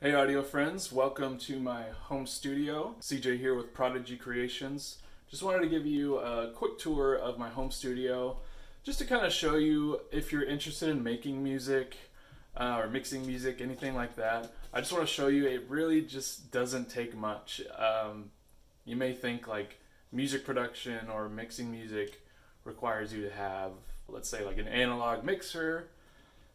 Hey audio friends, welcome to my home studio. CJ here with Prodigy Creations. Just wanted to give you a quick tour of my home studio just to kind of show you if you're interested in making music or mixing music, anything like that. I just want to show you it really just doesn't take much. You may think like music production or mixing music requires you to have, let's say, like an analog mixer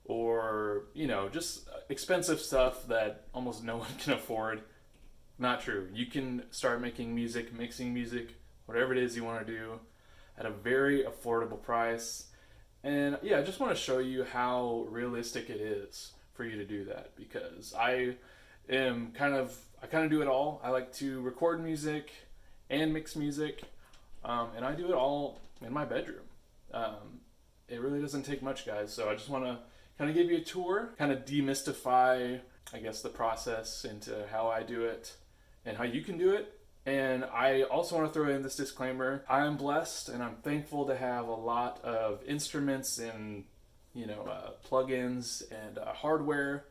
or just expensive stuff that almost no one can afford. Not true. You can start making music, mixing music, whatever it is you want to do at a very affordable price. And yeah, I just want to show you how realistic it is for you to do that, because I kind of do it all. I like to record music and mix music, and I do it all in my bedroom. It really doesn't take much, guys, so I just want to kind of give you a tour, kind of demystify, I guess, the process into how I do it and how you can do it. And I also want to throw in this disclaimer. I am blessed and I'm thankful to have a lot of instruments and, plugins and hardware,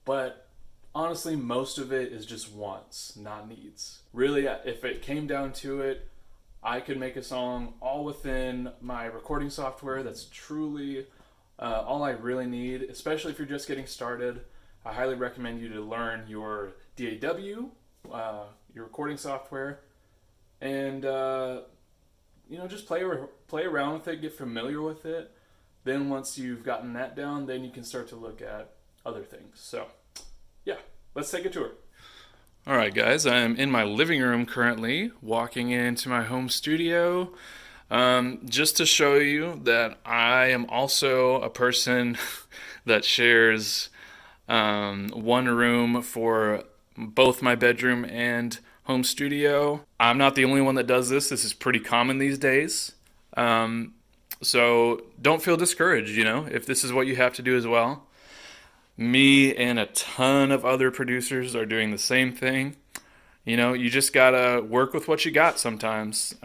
but honestly, most of it is just wants, not needs. Really, if it came down to it, I could make a song all within my recording software. That's truly all I really need, especially if you're just getting started. I highly recommend you to learn your DAW, your recording software, and just play around with it, get familiar with it. Then once you've gotten that down, then you can start to look at other things. So, yeah, let's take a tour. All right, guys, I'm in my living room currently, walking into my home studio. Just to show you that I am also a person that shares one room for both my bedroom and home studio. I'm not the only one that does this. This is pretty common these days. So don't feel discouraged, if this is what you have to do as well. Me and a ton of other producers are doing the same thing. You just gotta work with what you got sometimes.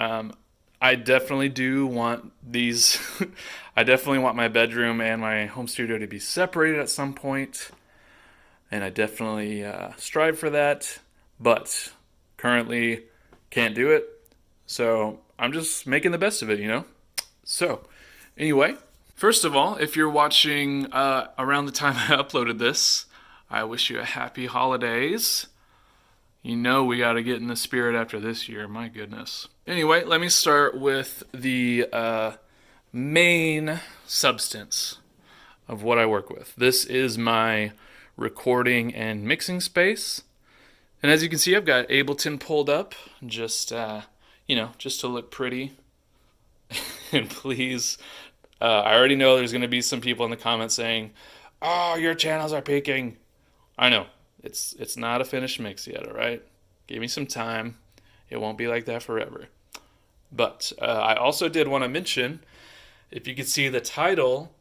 I definitely do want these. I definitely want my bedroom and my home studio to be separated at some point, and I definitely strive for that, but currently can't do it. So I'm just making the best of it, So anyway, first of all, if you're watching around the time I uploaded this, I wish you a happy holidays. We got to get in the spirit after this year. My goodness. Anyway, let me start with the main substance of what I work with. This is my recording and mixing space. And as you can see, I've got Ableton pulled up just to look pretty. And please, I already know there's going to be some people in the comments saying, "Oh, your channels are peaking." I know. It's not a finished mix yet, all right? Give me some time. It won't be like that forever. But I also did want to mention, if you could see the title,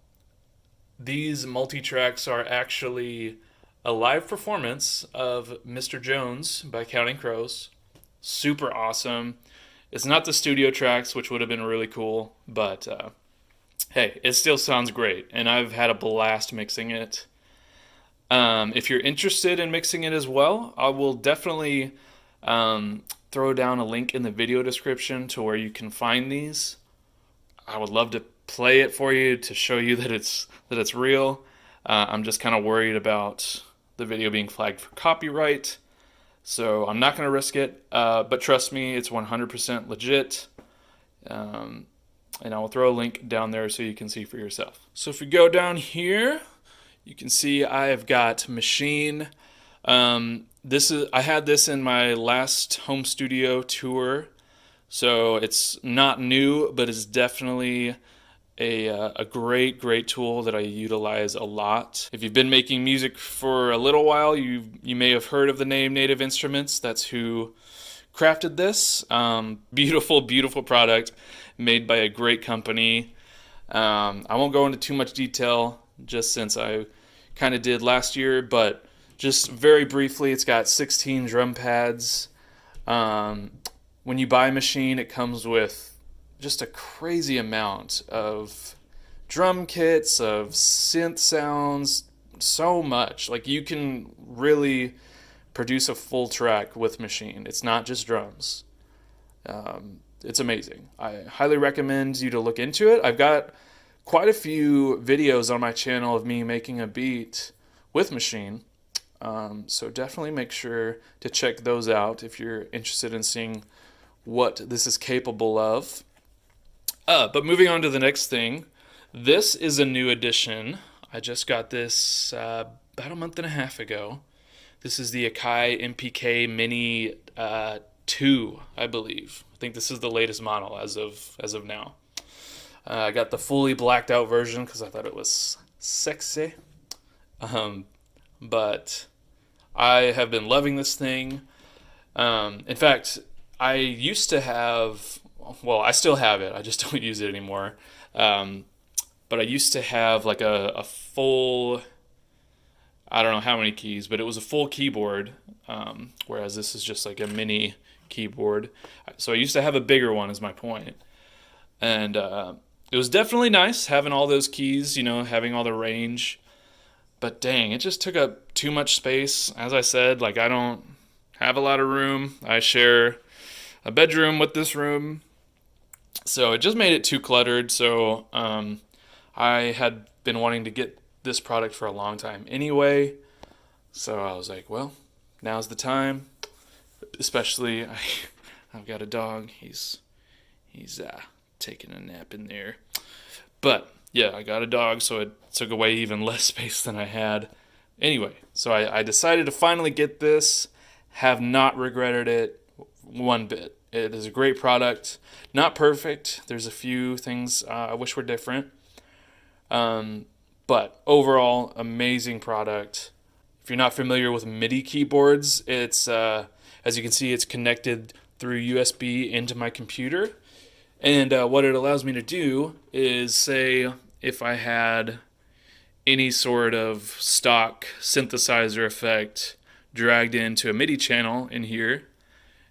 these multi-tracks are actually a live performance of Mr. Jones by Counting Crows. Super awesome. It's not the studio tracks, which would have been really cool, but hey, it still sounds great, and I've had a blast mixing it. If you're interested in mixing it as well, I will definitely throw down a link in the video description to where you can find these. I would love to play it for you to show you that it's real. I'm just kind of worried about the video being flagged for copyright, so I'm not going to risk it. But trust me, it's 100% legit. And I will throw a link down there so you can see for yourself. So if you go down here, you can see I've got Machine. I had this in my last home studio tour, so it's not new, but it's definitely a great tool that I utilize a lot. If you've been making music for a little while, you may have heard of the name Native Instruments. That's who crafted this. Beautiful product made by a great company. I won't go into too much detail, just since I kind of did last year, but just very briefly, it's got 16 drum pads. When you buy a Machine, it comes with just a crazy amount of drum kits, of synth sounds, so much. Like, you can really produce a full track with Machine. It's not just drums. It's amazing. I highly recommend you to look into it. I've got quite a few videos on my channel of me making a beat with Machine. So definitely make sure to check those out if you're interested in seeing what this is capable of. But moving on to the next thing, this is a new addition. I just got this about a month and a half ago. This is the Akai MPK Mini 2, I believe. I think this is the latest model as of now. I got the fully blacked out version because I thought it was sexy. But I have been loving this thing. In fact, I used to have, well, I still have it. I just don't use it anymore. But I used to have like a full, I don't know how many keys, but it was a full keyboard, whereas this is just like a mini keyboard. So I used to have a bigger one, is my point. And it was definitely nice having all those keys, having all the range. But dang, it just took up too much space. As I said, like, I don't have a lot of room. I share a bedroom with this room. So it just made it too cluttered. So I had been wanting to get this product for a long time anyway. So I was like, well, now's the time. Especially, I've got a dog. He's taking a nap in there. But yeah, I got a dog, so it took away even less space than I had. Anyway, so I decided to finally get this. Have not regretted it one bit. It is a great product. Not perfect. There's a few things I wish were different. But overall, amazing product. If you're not familiar with Midi keyboards, it's as you can see, it's connected through USB into my computer. And what it allows me to do is, say, if I had any sort of stock synthesizer effect dragged into a MIDI channel in here,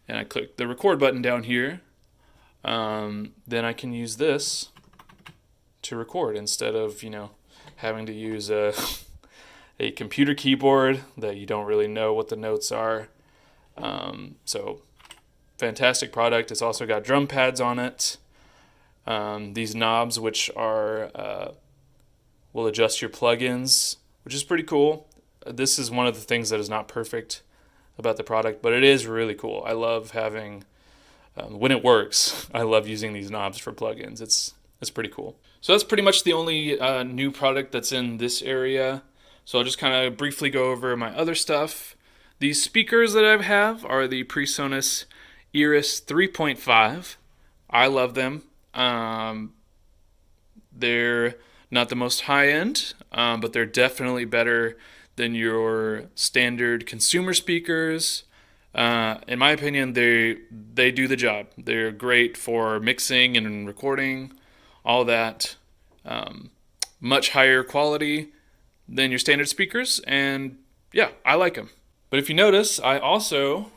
and I click the record button down here, then I can use this to record instead of, having to use a computer keyboard that you don't really know what the notes are. So fantastic product. It's also got drum pads on it. These knobs, which are will adjust your plugins, which is pretty cool. This is one of the things that is not perfect about the product, but it is really cool. I love having when it works. I love using these knobs for plugins. It's pretty cool. So that's pretty much the only new product that's in this area. So I'll just kind of briefly go over my other stuff. These speakers that I have are the Presonus Iris 3.5. I love them. They're not the most high-end, but they're definitely better than your standard consumer speakers. In my opinion, they do the job. They're great for mixing and recording, all that. Much higher quality than your standard speakers, and yeah, I like them. But if you notice, I also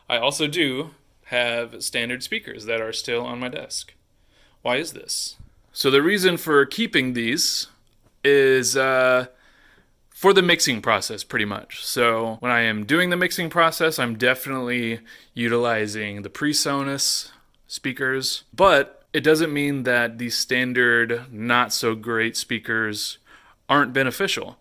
do have standard speakers that are still on my desk. Why is this? So the reason for keeping these is for the mixing process, pretty much. So when I am doing the mixing process, I'm definitely utilizing the Presonus speakers, but it doesn't mean that these standard, not so great speakers aren't beneficial,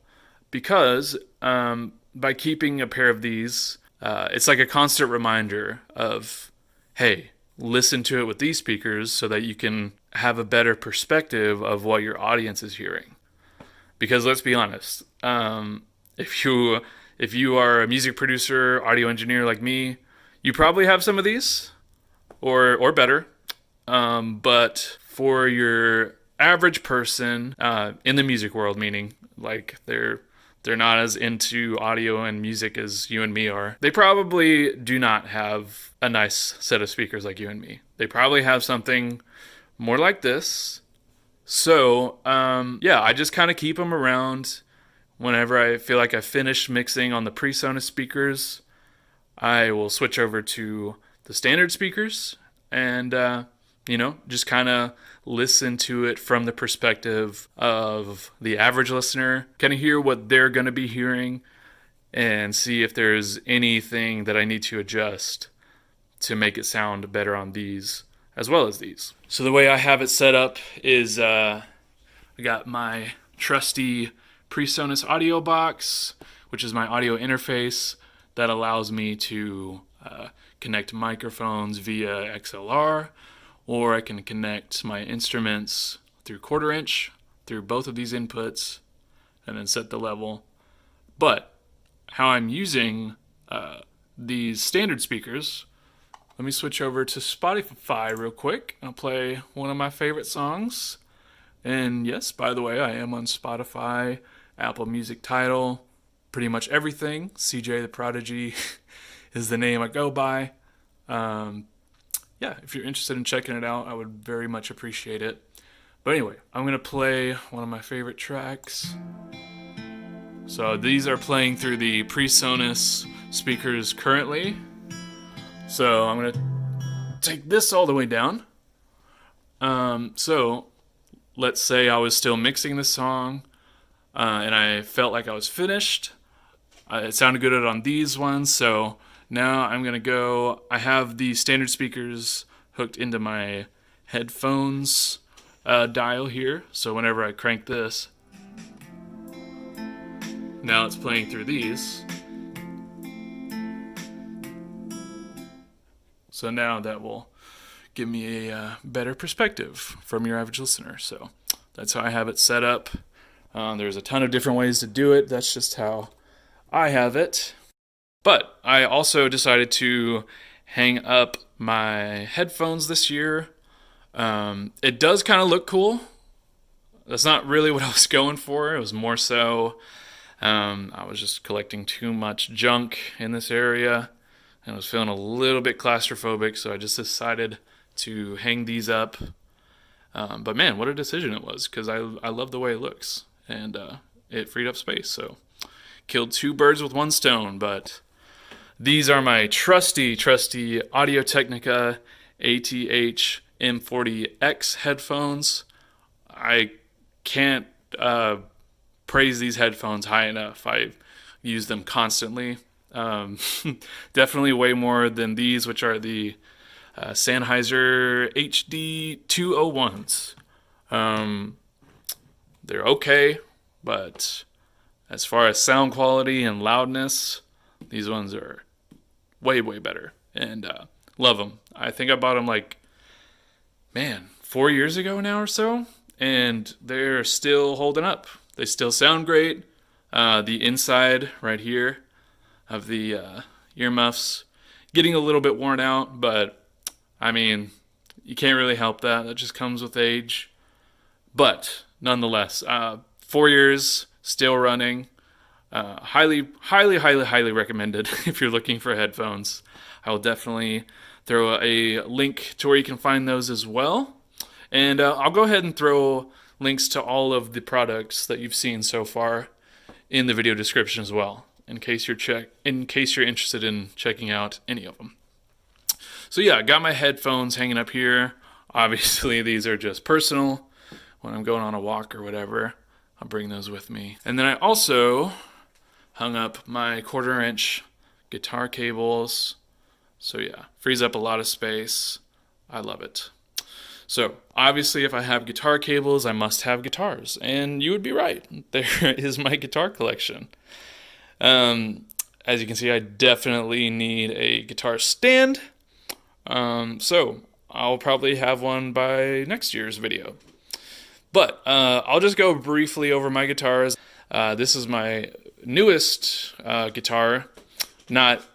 because by keeping a pair of these, it's like a constant reminder of, hey, listen to it with these speakers so that you can have a better perspective of what your audience is hearing. Because let's be honest, if you are a music producer, audio engineer like me, you probably have some of these, or better. But for your average person in the music world, meaning like they're not as into audio and music as you and me are, they probably do not have a nice set of speakers like you and me. They probably have something more like this. So, I just kind of keep them around. Whenever I feel like I've finished mixing on the Presonus speakers, I will switch over to the standard speakers, and just kind of listen to it from the perspective of the average listener, kind of hear what they're going to be hearing, and see if there's anything that I need to adjust to make it sound better on these as well as these. So the way I have it set up is I got my trusty Presonus Audio Box, which is my audio interface that allows me to connect microphones via XLR, or I can connect my instruments through 1/4 inch through both of these inputs and then set the level. But how I'm using these standard speakers, let me switch over to Spotify real quick. I'll play one of my favorite songs. And yes, by the way, I am on Spotify, Apple Music Tidal, pretty much everything. CJ the Prodigy is the name I go by. If you're interested in checking it out, I would very much appreciate it. But anyway, I'm going to play one of my favorite tracks. So these are playing through the Presonus speakers currently. So I'm going to take this all the way down. So let's say I was still mixing the song and I felt like I was finished. It sounded good on these ones, so now I'm going to go, I have the standard speakers hooked into my headphones dial here, so whenever I crank this, now it's playing through these. So now that will give me a better perspective from your average listener. So that's how I have it set up. There's a ton of different ways to do it. That's just how I have it. But I also decided to hang up my headphones this year. It does kind of look cool. That's not really what I was going for. It was more so I was just collecting too much junk in this area and I was feeling a little bit claustrophobic, so I just decided to hang these up. But man, what a decision it was, because I love the way it looks, and it freed up space, so killed 2 birds with 1 stone. But these are my trusty Audio-Technica ATH M40X headphones. I can't praise these headphones high enough. I use them constantly. Definitely way more than these, which are the Sennheiser HD 201s. They're okay, but as far as sound quality and loudness, these ones are way better, and love them. I think I bought them 4 years ago now or so, and they're still holding up. They still sound great. The inside right here of the earmuffs getting a little bit worn out, but I mean, you can't really help that. That just comes with age. But nonetheless, 4 years, still running. Highly recommended if you're looking for headphones. I will definitely throw a link to where you can find those as well. And I'll go ahead and throw links to all of the products that you've seen so far in the video description as well, in case you're interested in checking out any of them. So yeah, I got my headphones hanging up here. Obviously, these are just personal. When I'm going on a walk or whatever, I'll bring those with me. And then I also hung up my 1/4 inch guitar cables. So yeah, frees up a lot of space. I love it. So obviously, if I have guitar cables, I must have guitars. And you would be right. There is my guitar collection. As you can see, I definitely need a guitar stand. So I'll probably have one by next year's video. But I'll just go briefly over my guitars. This is my newest guitar, not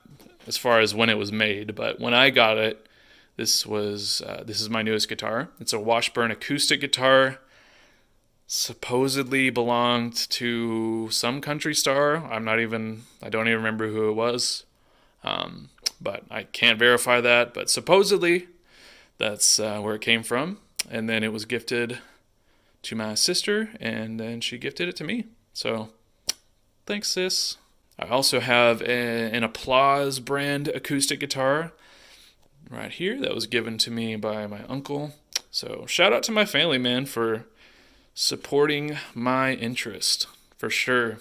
as far as when it was made, but when I got it, this is my newest guitar. It's a Washburn acoustic guitar. Supposedly belonged to some country star. I don't even remember who it was. But I can't verify that. But supposedly, that's where it came from. And then it was gifted to my sister, and then she gifted it to me. So, thanks, sis. I also have an Applause brand acoustic guitar right here that was given to me by my uncle. So shout out to my family, man, for supporting my interest, for sure.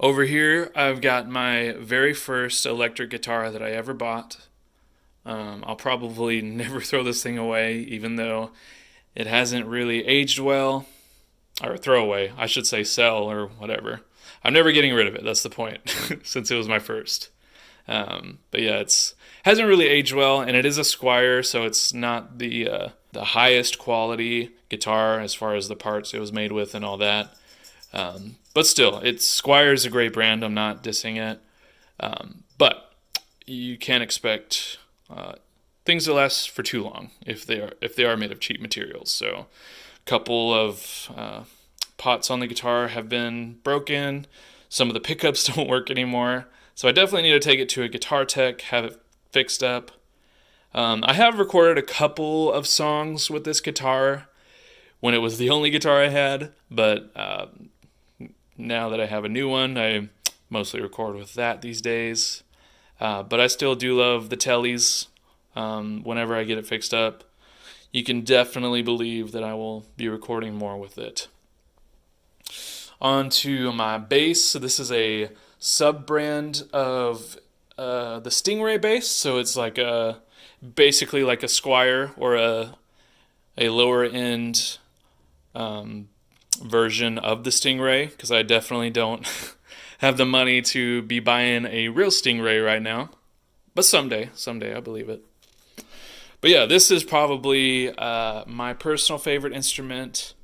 Over here, I've got my very first electric guitar that I ever bought. I'll probably never throw this thing away, even though it hasn't really aged well. Or throw away, I should say sell or whatever. I'm never getting rid of it, that's the point, since it was my first. But yeah, it's hasn't really aged well, and it is a Squier, so it's not the highest quality guitar as far as the parts it was made with and all that. But still, Squier is a great brand. I'm not dissing it, but you can't expect things to last for too long if they are made of cheap materials. So, a couple of pots on the guitar have been broken. Some of the pickups don't work anymore. So I definitely need to take it to a guitar tech, have it fixed up. I have recorded a couple of songs with this guitar when it was the only guitar I had, but now that I have a new one, I mostly record with that these days. But I still do love the tellies whenever I get it fixed up. You can definitely believe that I will be recording more with it. On to my bass. So this is a sub-brand of the Stingray bass. So it's like basically like a Squier or a lower end version of the Stingray, because I definitely don't have the money to be buying a real Stingray right now. But someday I believe it. But yeah, this is probably my personal favorite instrument.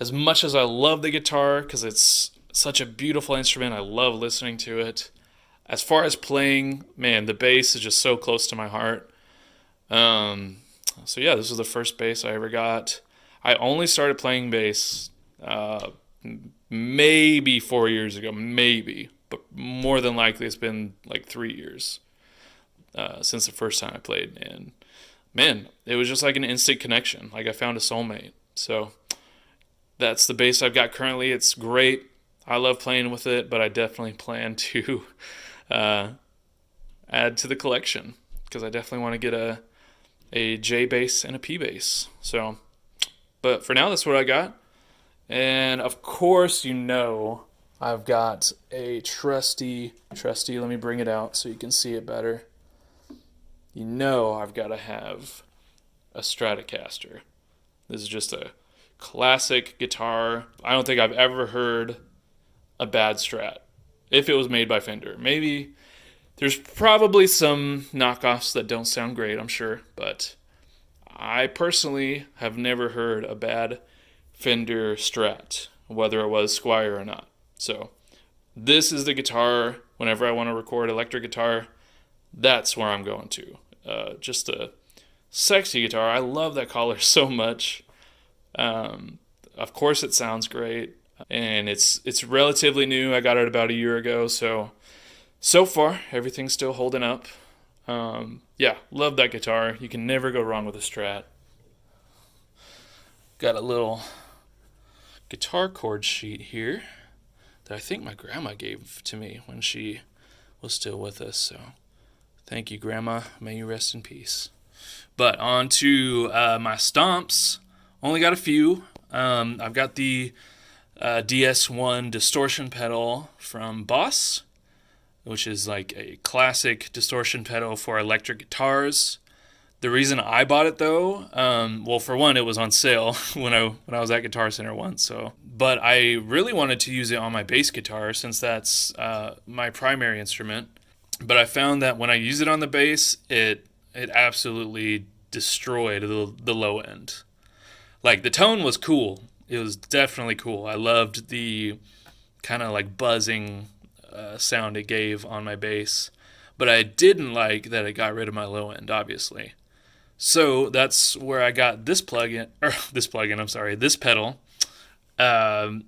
As much as I love the guitar, because it's such a beautiful instrument, I love listening to it. As far as playing, man, the bass is just so close to my heart. So yeah, this was the first bass I ever got. I only started playing bass maybe 4 years ago, maybe. But more than likely it's been like 3 years since the first time I played. And man, it was just like an instant connection. Like I found a soulmate. So that's the bass I've got currently. It's great. I love playing with it, but I definitely plan to add to the collection, because I definitely want to get a J bass and a P bass. So, but for now, that's what I got. And of course, I've got a trusty, let me bring it out so you can see it better. I've got to have a Stratocaster. This is just a classic guitar. I don't think I've ever heard a bad Strat if it was made by Fender. Maybe there's probably some knockoffs that don't sound great, I'm sure, but I personally have never heard a bad Fender Strat, whether it was Squier or not. So this is the guitar. Whenever I want to record electric guitar, that's where I'm going to. Just a sexy guitar. I love that collar so much. Of course it sounds great, and it's relatively new. I got it about a year ago, so far everything's still holding up. Yeah, love that guitar. You can never go wrong with a Strat. Got a little guitar chord sheet here that I think my grandma gave to me when she was still with us, so thank you, Grandma. May you rest in peace. But on to my stomps. Only got a few. I've got the DS1 distortion pedal from Boss, which is like a classic distortion pedal for electric guitars. The reason I bought it though, well, for one, it was on sale when I was at Guitar Center once. But I really wanted to use it on my bass guitar since that's my primary instrument. But I found that when I use it on the bass, it absolutely destroyed the low end. Like, the tone was cool. It was definitely cool. I loved the kind of like buzzing sound it gave on my bass. But I didn't like that it got rid of my low end, obviously. So that's where I got this pedal,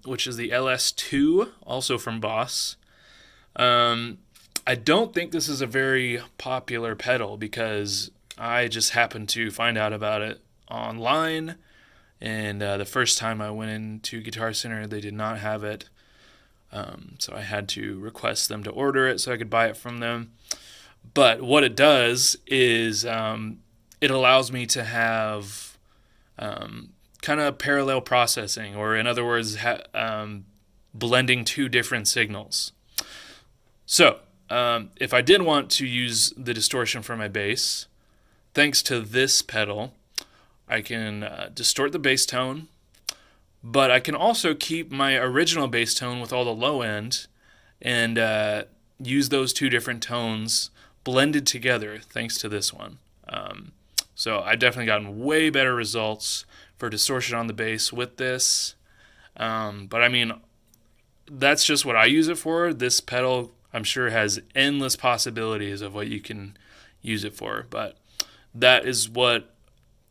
which is the LS2, also from Boss. I don't think this is a very popular pedal because I just happened to find out about it online, and the first time I went into Guitar Center, they did not have it, so I had to request them to order it so I could buy it from them. But what it does is it allows me to have kind of parallel processing, or in other words, blending two different signals. So, if I did want to use the distortion for my bass, thanks to this pedal, I can distort the bass tone, but I can also keep my original bass tone with all the low end and use those two different tones blended together thanks to this one. So I've definitely gotten way better results for distortion on the bass with this. But I mean, that's just what I use it for. This pedal, I'm sure, has endless possibilities of what you can use it for. But that is what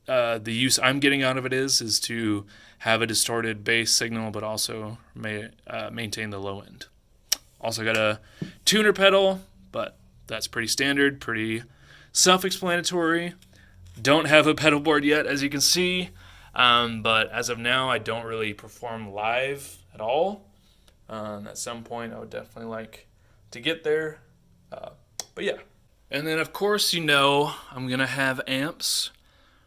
the use I'm getting out of it is to have a distorted bass signal, but also maintain the low end. Also got a tuner pedal, but that's pretty standard, pretty self-explanatory. Don't have a pedal board yet, as you can see, but as of now, I don't really perform live at all. At some point, I would definitely like to get there, but yeah. And then, of course, I'm going to have amps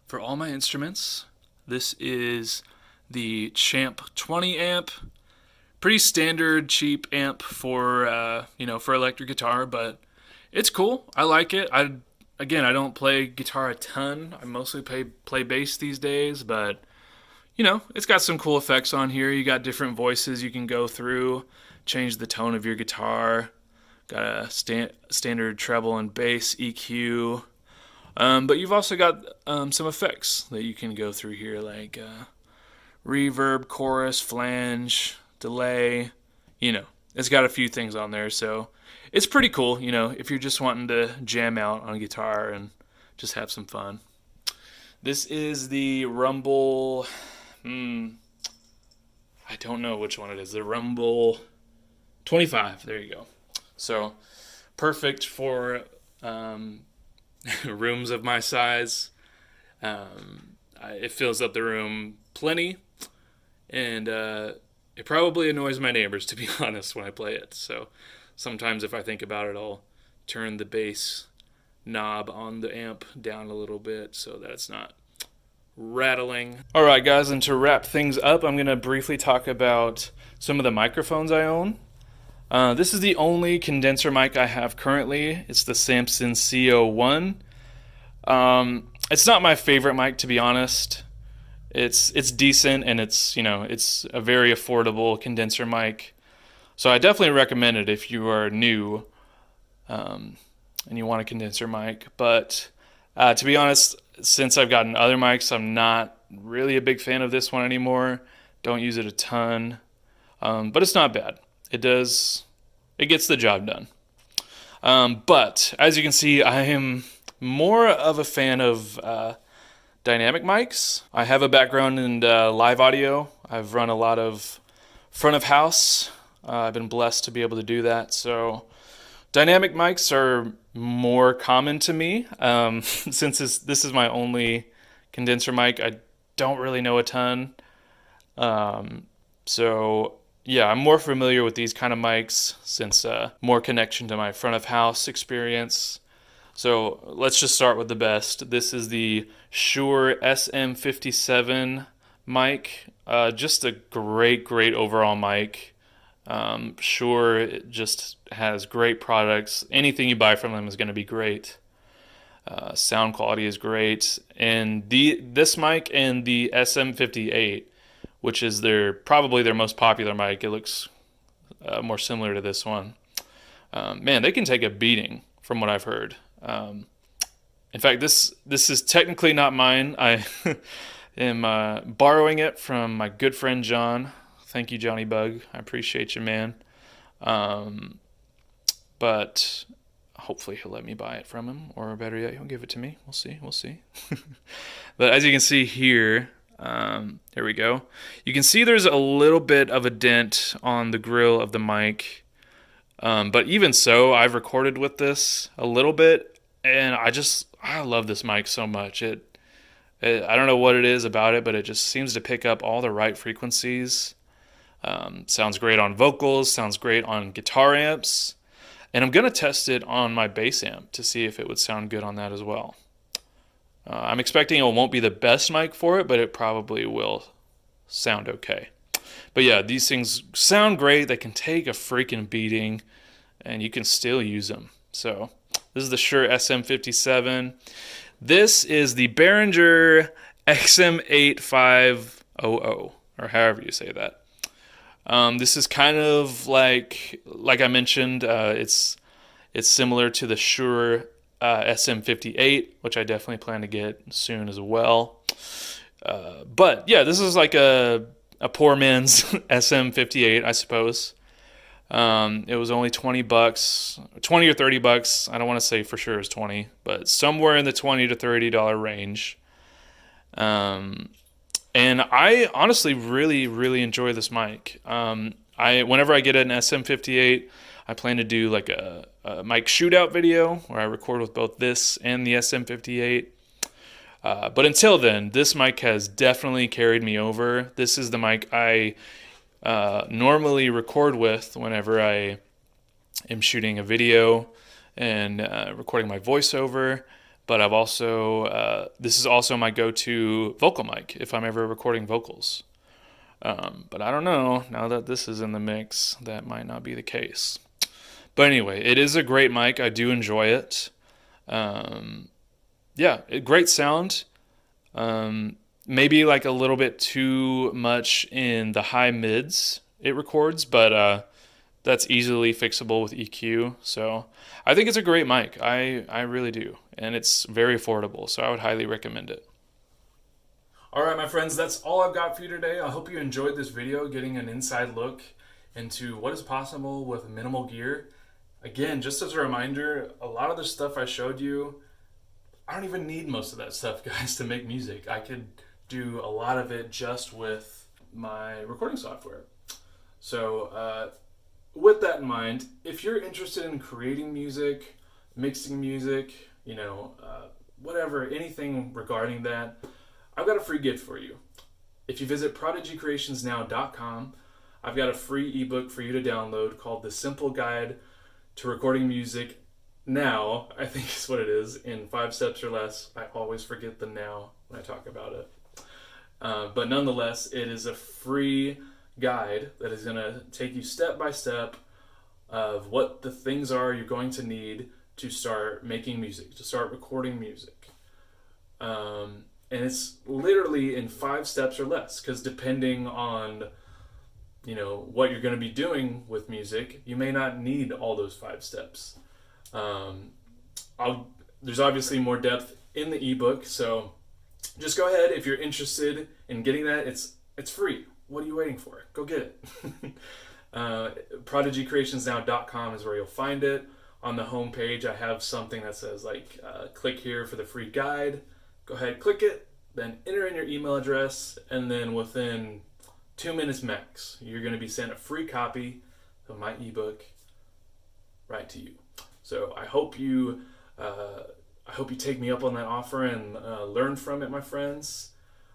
for all my instruments. This is the Champ 20 amp. Pretty standard, cheap amp for electric guitar, but it's cool. I like it. I don't play guitar a ton. I mostly play bass these days, but it's got some cool effects on here. You got different voices you can go through, change the tone of your guitar. Got a standard treble and bass EQ. But you've also got some effects that you can go through here, like reverb, chorus, flange, delay. It's got a few things on there, so it's pretty cool, if you're just wanting to jam out on a guitar and just have some fun. This is the Rumble, I don't know which one it is, the Rumble 25, there you go. So, perfect for rooms of my size. It fills up the room plenty, and it probably annoys my neighbors, to be honest, when I play it. So sometimes if I think about it, I'll turn the bass knob on the amp down a little bit so that it's not rattling. All right, guys, and to wrap things up, I'm going to briefly talk about some of the microphones I own. This is the only condenser mic I have currently. It's the Samson CO1. It's not my favorite mic, to be honest. It's decent, and it's a very affordable condenser mic. So I definitely recommend it if you are new and you want a condenser mic. But to be honest, since I've gotten other mics, I'm not really a big fan of this one anymore. Don't use it a ton, but it's not bad. It gets the job done. But as you can see, I am more of a fan of dynamic mics. I have a background in live audio. I've run a lot of front of house. I've been blessed to be able to do that. So dynamic mics are more common to me. Since this is my only condenser mic, I don't really know a ton. So yeah, I'm more familiar with these kind of mics since more connection to my front of house experience. So let's just start with the best. This is the Shure SM57 mic. Just a great overall mic. Shure just has great products. Anything you buy from them is going to be great. Sound quality is great. And this mic and the SM58, which is probably their most popular mic, it looks more similar to this one. Man, they can take a beating from what I've heard. In fact, this is technically not mine. I am borrowing it from my good friend John. Thank you, Johnny Bug. I appreciate you, man. But hopefully he'll let me buy it from him, or better yet, he'll give it to me. We'll see. But as you can see here, there we go. You can see there's a little bit of a dent on the grill of the mic. But even so, I've recorded with this a little bit, and I love this mic so much. I don't know what it is about it, but it just seems to pick up all the right frequencies. Sounds great on vocals, sounds great on guitar amps, and I'm going to test it on my bass amp to see if it would sound good on that as well. I'm expecting it won't be the best mic for it, but it probably will sound okay. But yeah, these things sound great. They can take a freaking beating, and you can still use them. So this is the Shure SM57. This is the Behringer XM8500, or however you say that. This is kind of like I mentioned, it's similar to the Shure SM58, which I definitely plan to get soon as well. But yeah, this is like a poor man's SM58, I suppose. It was only $20, 20 or $30. I don't want to say for sure it's 20, but somewhere in the $20 to $30 range. And I honestly really, really enjoy this mic. Whenever I get an SM58, I plan to do like a mic shootout video where I record with both this and the SM58. But until then, this mic has definitely carried me over. This is the mic I normally record with whenever I am shooting a video and recording my voiceover. But I've also, this is also my go-to vocal mic if I'm ever recording vocals. But I don't know, now that this is in the mix, that might not be the case. But anyway, it is a great mic. I do enjoy it. Yeah, great sound. Maybe like a little bit too much in the high mids it records, but that's easily fixable with EQ. So I think it's a great mic. I really do. And it's very affordable, so I would highly recommend it. All right, my friends, that's all I've got for you today. I hope you enjoyed this video, getting an inside look into what is possible with minimal gear. Again, just as a reminder, a lot of the stuff I showed you, I don't even need most of that stuff, guys, to make music. I could do a lot of it just with my recording software. So with that in mind, if you're interested in creating music, mixing music, whatever, anything regarding that, I've got a free gift for you. If you visit prodigycreationsnow.com, I've got a free ebook for you to download called The Simple Guide to Recording Music Now, I think is what it is, in 5 steps or less. I always forget the now when I talk about it. But nonetheless, it is a free guide that is going to take you step by step of what the things are you're going to need to start making music, to start recording music. And it's literally in 5 steps or less, because depending on what you're going to be doing with music, you may not need all those 5 steps. There's obviously more depth in the ebook, so just go ahead if you're interested in getting that. It's free. What are you waiting for? Go get it. prodigycreationsnow.com is where you'll find it. On the home page, I have something that says click here for the free guide. Go ahead, click it, then enter in your email address, and then within 2 minutes max, you're going to be sent a free copy of my ebook right to you. So I hope you take me up on that offer and learn from it, my friends,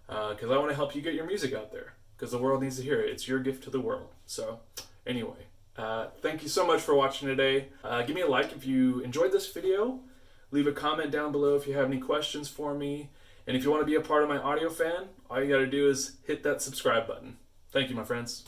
because I want to help you get your music out there, because the world needs to hear it. It's your gift to the world. So anyway, thank you so much for watching today. Give me a like if you enjoyed this video. Leave a comment down below if you have any questions for me. And if you want to be a part of my audio fan, all you got to do is hit that subscribe button. Thank you, my friends.